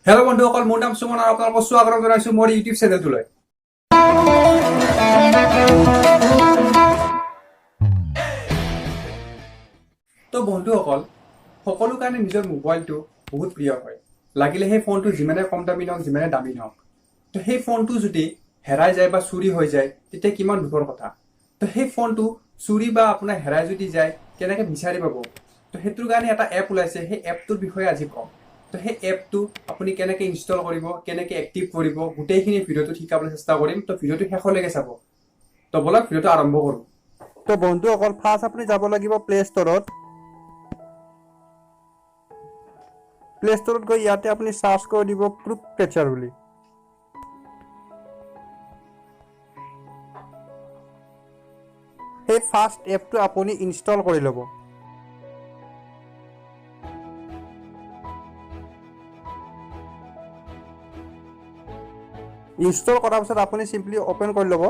Hello' বন্ধুসকল, মোৰ নাম সুমন আৰু আপোনালোকক স্বাগতম জনাইছো মোৰ ইউটিউব চেনেলটোলৈ। তো বন্ধুসকল, সকলো কাৰণে নিজৰ মোবাইলটো বহুত প্ৰিয় হয়। লাগিলে সেই ফোনটো যিমানে কম দামী নহওক, যিমানে দামী নহওক, তো সেই ফোনটো যদি হেৰাই যায় বা চুৰি হৈ যায় তেতিয়া কিমান দুখৰ কথা। তো সেই ফোনটো চুৰি বা আপোনাৰ হেৰাই যদি যায় কেনেকৈ বিচাৰি পাব, তো সেইটোৰ কাৰণে এটা এপ ওলাইছে। সেই এপটোৰ বিষয়ে আজি ক'ম। তো সেই এপটো আপুনি কেনেকৈ ইনষ্টল কৰিব, কেনেকৈ এক্টিভ কৰিব, গোটেইখিনি ভিডিঅ'টো শিকাবলৈ চেষ্টা কৰিম। তো ভিডিঅ'টো শেষলৈকে চাব। তো বলক ভিডিঅ'টো আৰম্ভ কৰোঁ। তো বন্ধুসকল, ফাৰ্ষ্ট আপুনি যাব লাগিব প্লে ষ্টৰত। প্লে ষ্টৰত গৈ ইয়াতে আপুনি চাৰ্চ কৰি দিব ক্ৰুক কেচাৰ বুলি। সেই ফাৰ্ষ্ট এপটো আপুনি ইনষ্টল কৰি ল'ব। ইনষ্টল কৰাৰ পিছত আপুনি চিম্পলি অ'পেন কৰি ল'ব।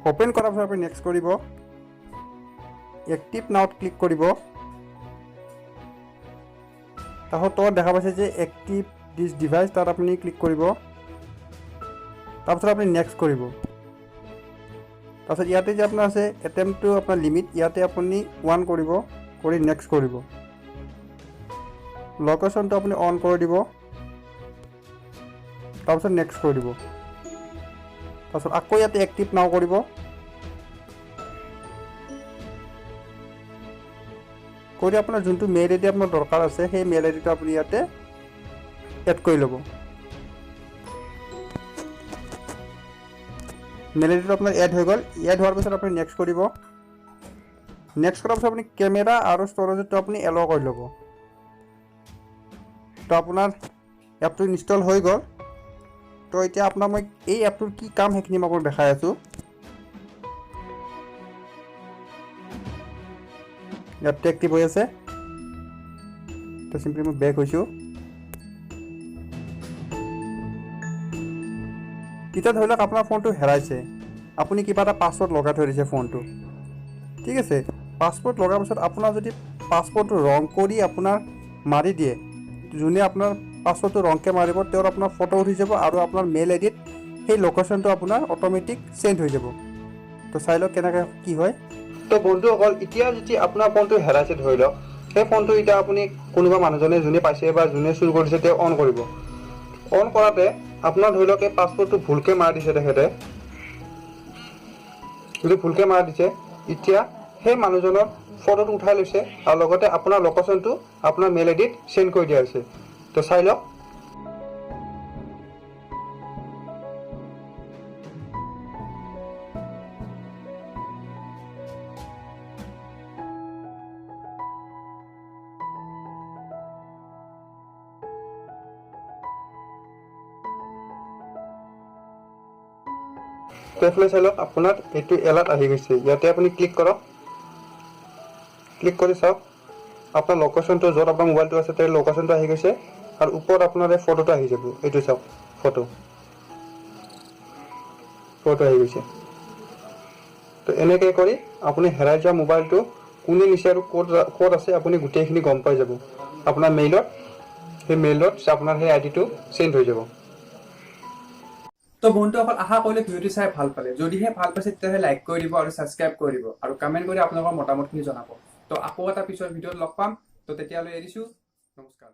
অ'পেন কৰাৰ পিছত আপুনি নেক্সট কৰিব, এক্টিভ নাওত ক্লিক কৰিব। তাৰপিছত তলত দেখা পাইছে যে এক্টিভ দিছ ডিভাইচ, তাত আপুনি ক্লিক কৰিব। তাৰপিছত আপুনি নেক্সট কৰিব। তাৰপিছত ইয়াতে যে আপোনাৰ আছে এটেম্প টু আপোনাৰ লিমিট, ইয়াতে আপুনি 1 কৰিব, কৰি নেক্সট কৰিব। লোকেশ্যনটো আপুনি অন কৰি দিব। তাৰপিছত নেক্সট কৰি দিব। তাৰপিছত আকৌ ইয়াতে এক্টিভ নাও কৰিব। কৰি আপোনাৰ যোনটো মেইল আইডি আপোনাৰ দৰকাৰ আছে সেই মেইল আইডিটো আপুনি ইয়াতে এড কৰি ল'ব। মেইল আইডিটো আপোনাৰ এড হৈ গ'ল। এড হোৱাৰ পিছত আপুনি নেক্সট কৰিব। নেক্সট কৰাৰ পিছত আপুনি কেমেৰা আৰু ষ্ট'ৰেজটো আপুনি এলাউ কৰি ল'ব। তো আপোনাৰ এপটো ইনষ্টল হৈ গ'ল। তো এতিয়া আপোনাক মই এই এপটোৰ কি কাম সেইখিনি মই আপোনাক দেখাই আছোঁ। এপটো এক্টিভ হৈ আছে। তো চিম্পলি মই বেক হৈছোঁ। এতিয়া ধৰি লওক আপোনাৰ ফোনটো হেৰাইছে, আপুনি কিবা এটা পাছৱৰ্ড লগাই থৈ দিছে ফোনটো, ঠিক আছে। পাছৱৰ্ড লগাৰ পিছত আপোনাৰ যদি পাছৱৰ্ডটো ৰং কৰি আপোনাৰ মাৰি দিয়ে, যোনে আপোনাৰ পাছৱৰ্ডটো ৰংকৈ মাৰিব তেওঁৰ আপোনাৰ ফটো উঠি যাব আৰু আপোনাৰ মেইল আইডিত সেই লোকেশ্যনটো আপোনাৰ অট'মেটিক চেঞ্জ হৈ যাব। তো চাই লওক কেনেকৈ কি হয়। তো বন্ধুসকল, এতিয়া যদি আপোনাৰ ফোনটো হেৰাইছে ধৰি লওক, সেই ফোনটো এতিয়া আপুনি কোনোবা মানুহজনে যোনে পাইছে বা যোনে চুৰ কৰিছে তেওঁ অন কৰিব। অন কৰাতে আপোনাৰ ধৰি লওক এই পাছৱৰ্ডটো ভুলকৈ মাৰি দিছে তেখেতে, যদি ভুলকৈ মাৰি দিছে, এতিয়া সেই মানুহজনৰ ফটোটো উঠাই লৈছে আৰু লগতে আপোনাৰ লোকেশ্যনটো আপোনাৰ মেইল আইডিত চেণ্ড কৰি দিয়া হৈছে। তো চাই লওক। তো এইফালে চাই লওক, আপোনাৰ এইটো এলাৰ্ট আহি গৈছে। ইয়াতে আপুনি ক্লিক কৰক। ক্লিক কৰি চাওক আপোনাৰ লোকেশ্যনটো, য'ত আপোনাৰ মোবাইলটো আছে তাৰ লোকেশ্যনটো আহি গৈছে আৰু ওপৰত আপোনাৰ এই ফটোটো আহি যাব। এইটো চাওক, ফটো আহি গৈছে। তো এনেকৈ কৰি আপুনি হেৰাই যোৱা মোবাইলটো কোনে নিছে আৰু ক'ত আছে আপুনি গোটেইখিনি গম পাই যাব। আপোনাৰ মেইলত, সেই মেইলত আপোনাৰ সেই আইডিটো চেঞ্জ হৈ যাব। তো বন্ধুসকল, আশা কৰিলে ভিডিঅ'টো চাই ভাল পালে। যদিহে ভাল পাইছে তেতিয়াহ'লে লাইক কৰি দিব আৰু ছাবস্ক্ৰাইব কৰি দিব আৰু কমেণ্ট কৰি আপোনালোকৰ মতামতখিনি জনাব। তো আকৌ এটা পিছৰ ভিডিঅ'ত লগ পাম। তো তেতিয়ালৈ এৰিছোঁ, নমস্কাৰ।